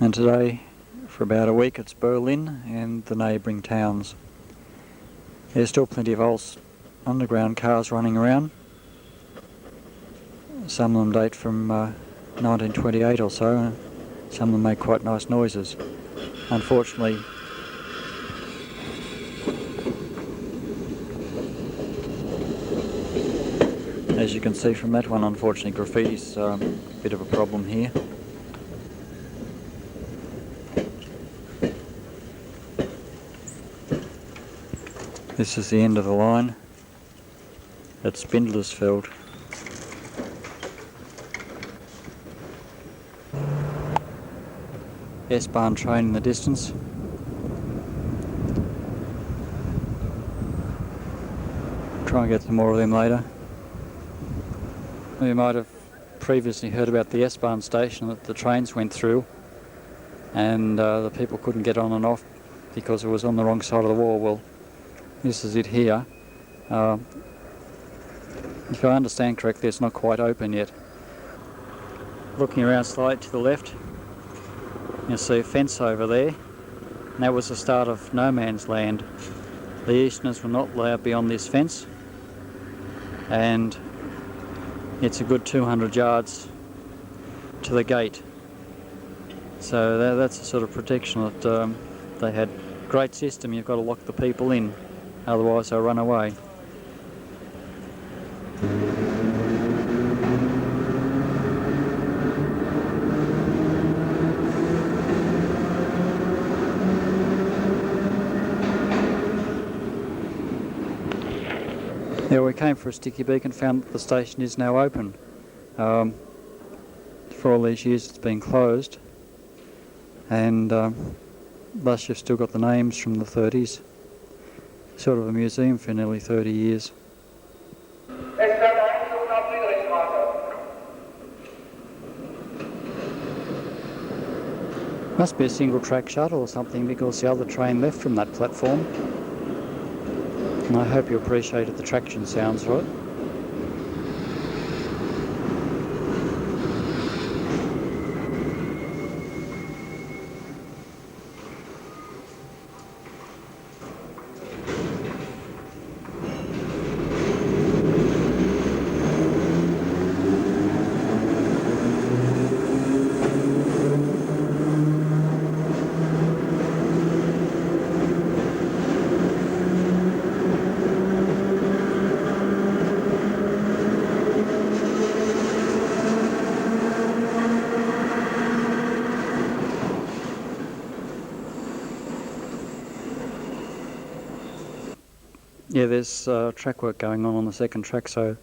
And today, for about a week, it's Berlin and the neighbouring towns. There's still plenty of old underground cars running around. Some of them date from 1928 or so, and some of them make quite nice noises. Unfortunately, as you can see from that one, unfortunately graffiti's a bit of a problem here. This is the end of the line at Spindlersfeld. S-Bahn train in the distance. Try and get some more of them later. You might have previously heard about the S-Bahn station that the trains went through, and the people couldn't get on and off because it was on the wrong side of the wall. Well, this is it here. If I understand correctly, it's not quite open yet. Looking around slightly to the left, you'll see a fence over there, and that was the start of no man's land. The Easterners were not allowed beyond this fence, and it's a good 200 yards to the gate. So that's the sort of protection that they had. Great system. You've got to lock the people in, otherwise they'll run away. Yeah, we came for a sticky beak and found that the station is now open. For all these years it's been closed, and thus you've still got the names from the 30s. Sort of a museum for nearly 30 years. Must be a single track shuttle or something, because the other train left from that platform. And I hope you appreciated the traction sounds for it. Yeah, there's track work going on the second track, so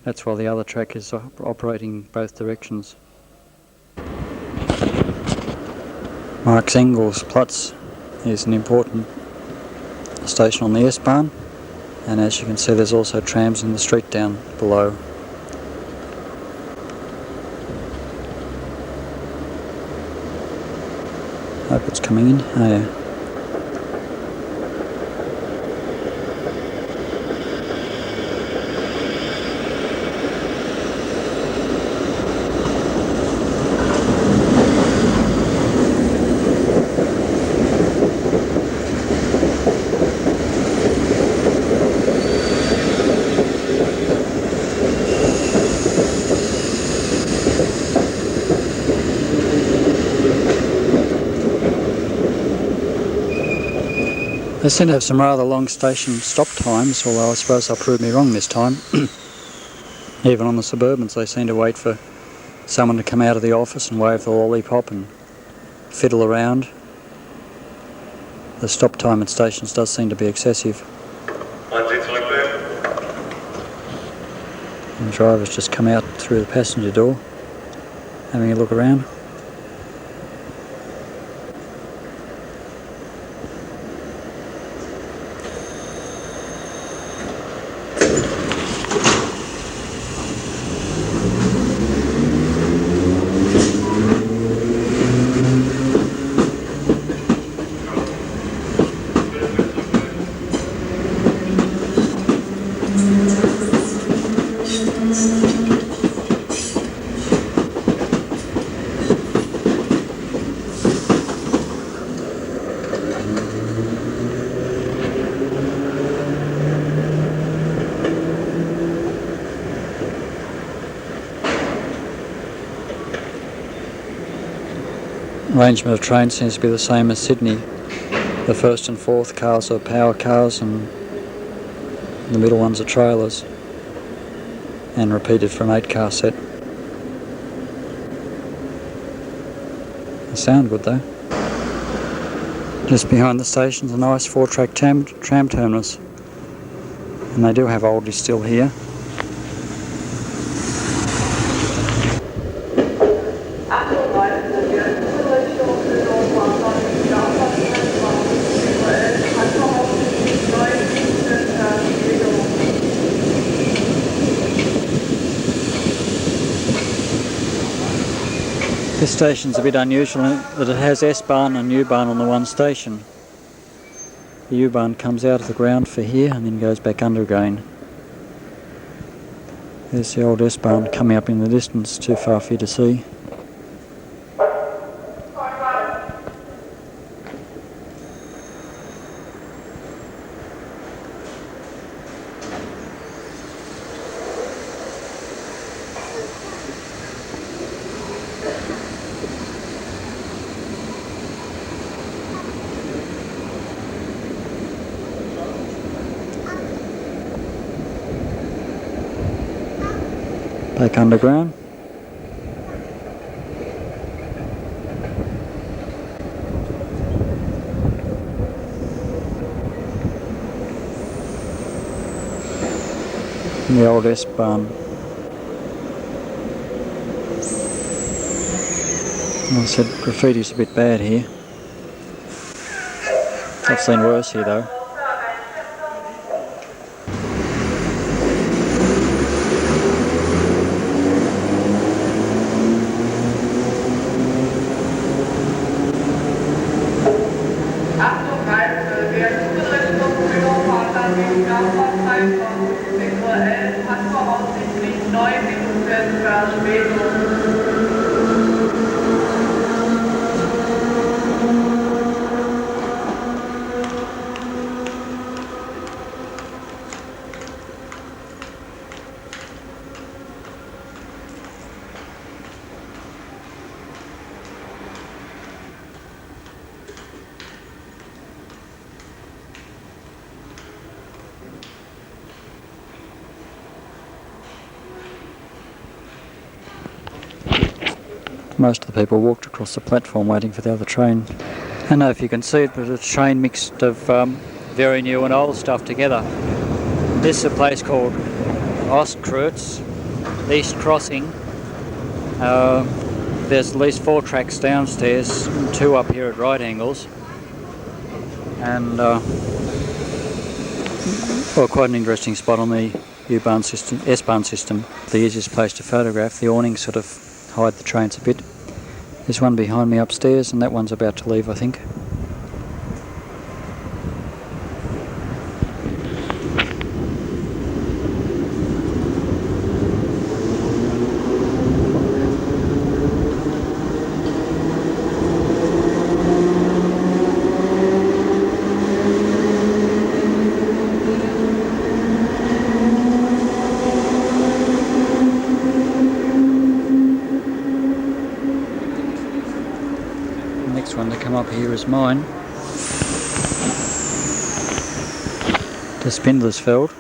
that's why the other track is operating both directions. Marx-Engels-Platz is an important station on the S-Bahn, and as you can see there's also trams in the street down below. Hope it's coming in. Oh yeah. They seem to have some rather long station stop times, although I suppose they'll prove me wrong this time. Even on the Suburbans they seem to wait for someone to come out of the office and wave the lollipop and fiddle around. The stop time at stations does seem to be excessive. And the driver's just come out through the passenger door, having a look around. Arrangement of trains seems to be the same as Sydney. The first and fourth cars are power cars and the middle ones are trailers, and repeated for an 8-car set. They sound good though. Just behind the station's a nice 4-track tram terminus, and they do have oldies still here. This station's a bit unusual in that it has S-Bahn and U-Bahn on the one station. The U-Bahn comes out of the ground for here and then goes back under again. There's the old S-Bahn coming up in the distance, too far for you to see. Back underground. And the old S-Bahn. I said graffiti's a bit bad here. I've seen worse here though. Most of the people walked across the platform waiting for the other train. I don't know if you can see it, but it's a train mixed of very new and old stuff together. This is a place called Ostkreuz, East Crossing. There's at least 4 tracks downstairs, and 2 up here at right angles. And well, quite an interesting spot on the U-Bahn system, S-Bahn system. The easiest place to photograph. The awnings sort of hide the trains a bit. There's one behind me upstairs, and that one's about to leave, I think. One to come up here is mine to Spindlersfeld,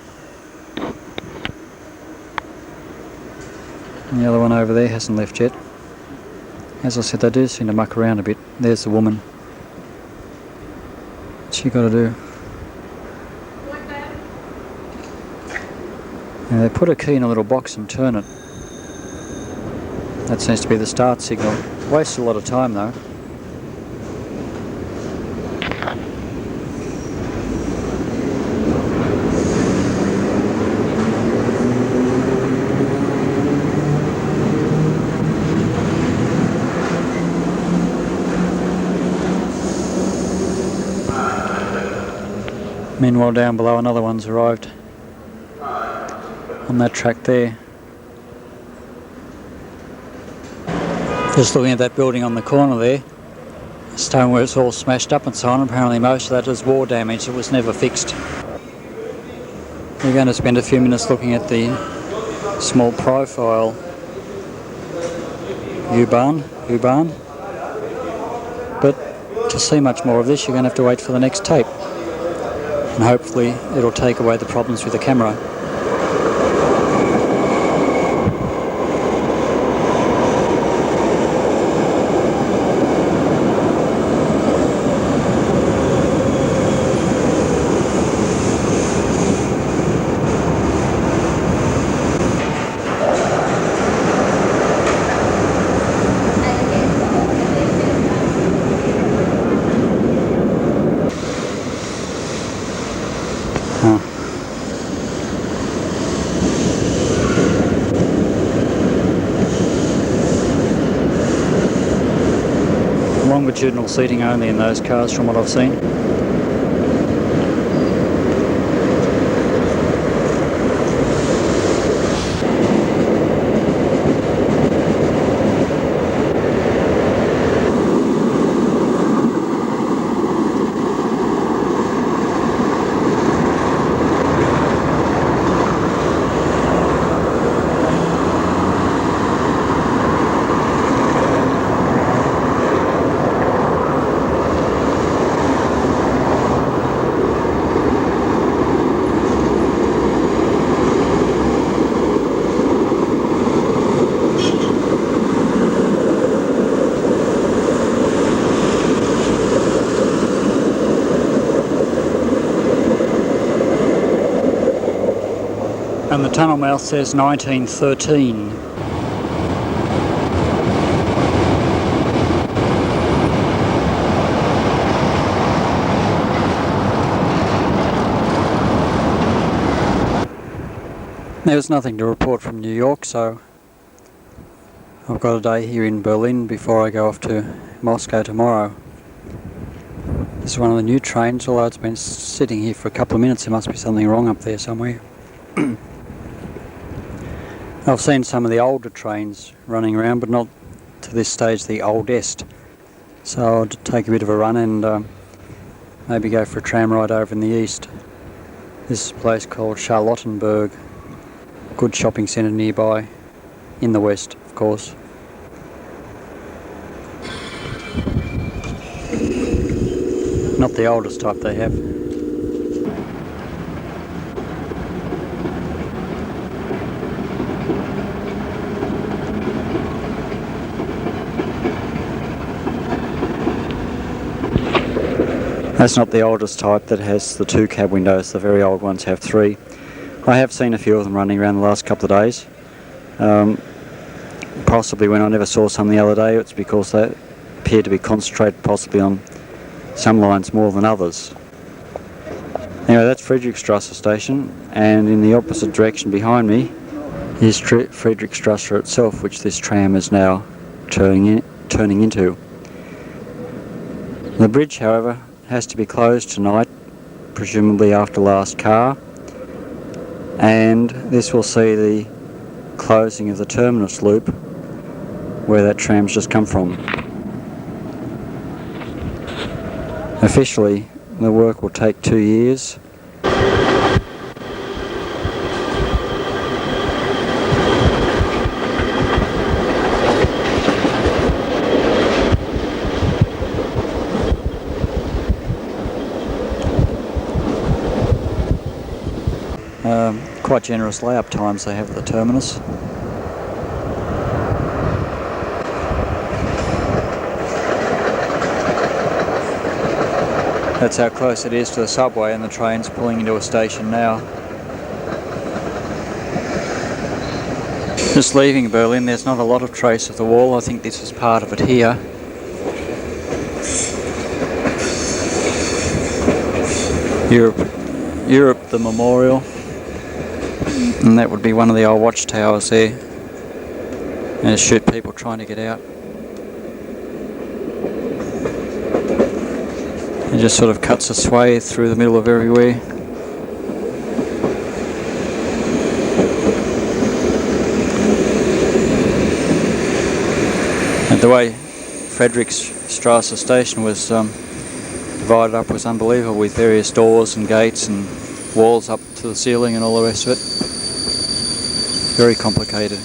and the other one over there hasn't left yet. As I said, they do seem to muck around a bit. There's the woman. What's she got to do? And they put a key in a little box and turn it. That seems to be the start signal. Wastes a lot of time though. Meanwhile, down below, another one's arrived on that track there. Just looking at that building on the corner there, stonework's all smashed up and so on. Apparently most of that is war damage. It was never fixed. We're going to spend a few minutes looking at the small profile U-Bahn. to see much more of this, you're going to have to wait for the next tape. And hopefully it'll take away the problems with the camera. Longitudinal seating only in those cars from what I've seen. And the tunnel mouth says 1913. There's nothing to report from New York, so I've got a day here in Berlin before I go off to Moscow tomorrow. This is one of the new trains, although it's been sitting here for a couple of minutes. There must be something wrong up there somewhere. I've seen some of the older trains running around, but not to this stage the oldest. So I'll take a bit of a run and maybe go for a tram ride over in the east. This is a place called Charlottenburg. Good shopping centre nearby, in the west, of course. Not the oldest type they have. That's not the oldest type that has the 2 cab windows. The very old ones have 3. I have seen a few of them running around the last couple of days. Possibly when I never saw some the other day, it's because they appear to be concentrated possibly on some lines more than others. Anyway, that's Friedrichstraße station, and in the opposite direction behind me is Friedrichstraße itself, which this tram is now turning into. The bridge, however, has to be closed tonight, presumably after last car, and this will see the closing of the terminus loop where that tram's just come from. Officially, the work will take 2 years. Quite generous lay-up times they have at the terminus. That's how close it is to the subway, and the train's pulling into a station now. Just leaving Berlin, there's not a lot of trace of the wall. I think this is part of it here. Europe, the memorial. And that would be one of the old watchtowers there. And it shoot people trying to get out. It just sort of cuts a swathe through the middle of everywhere. And the way Friedrichstraße station was divided up was unbelievable, with various doors and gates and walls up to the ceiling and all the rest of it. Very complicated.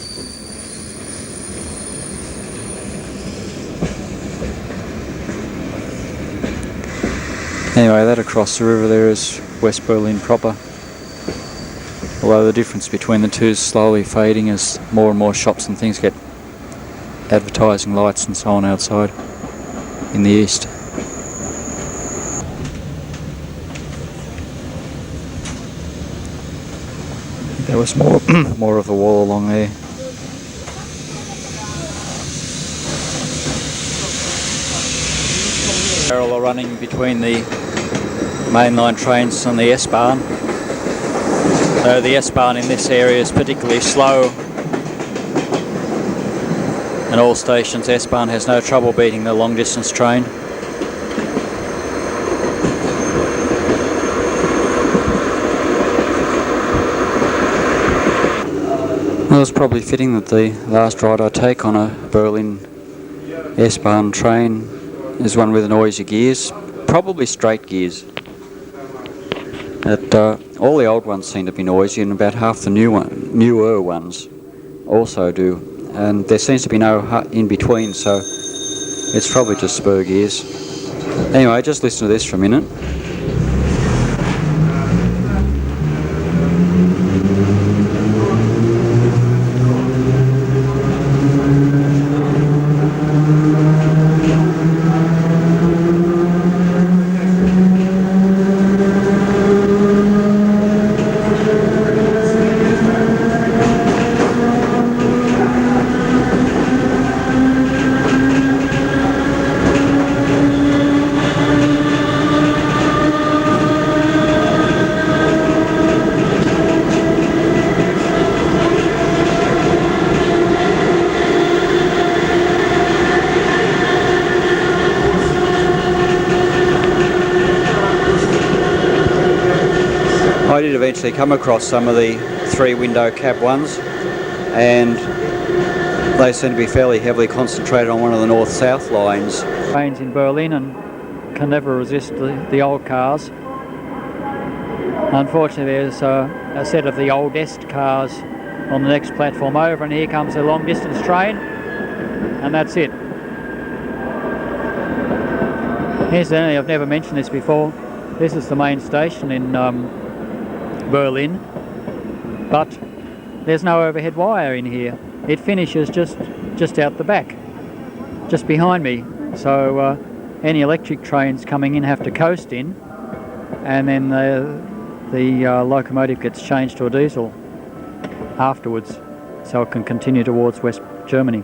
Anyway, that across the river there is West Berlin proper. Although the difference between the two is slowly fading as more and more shops and things get advertising lights and so on outside in the east. There was more of the wall along there. Parallel running between the mainline trains and the S-Bahn. So the S-Bahn in this area is particularly slow. And all stations, S-Bahn has no trouble beating the long distance train. Well, it's probably fitting that the last ride I take on a Berlin S-Bahn train is one with noisy gears, probably straight gears. All the old ones seem to be noisy, and about half the newer ones also do. And there seems to be no in between, so it's probably just spur gears. Anyway, just listen to this for a minute. I did eventually come across some of the 3-window cab ones, and they seem to be fairly heavily concentrated on one of the north-south lines. Trains in Berlin and can never resist the old cars. Unfortunately, there's a set of the oldest cars on the next platform over, and here comes a long-distance train, and that's it. Incidentally, I've never mentioned this before. This is the main station in Berlin, but there's no overhead wire in here. It finishes just out the back, just behind me. So any electric trains coming in have to coast in, and then the locomotive gets changed to a diesel afterwards, so it can continue towards West Germany.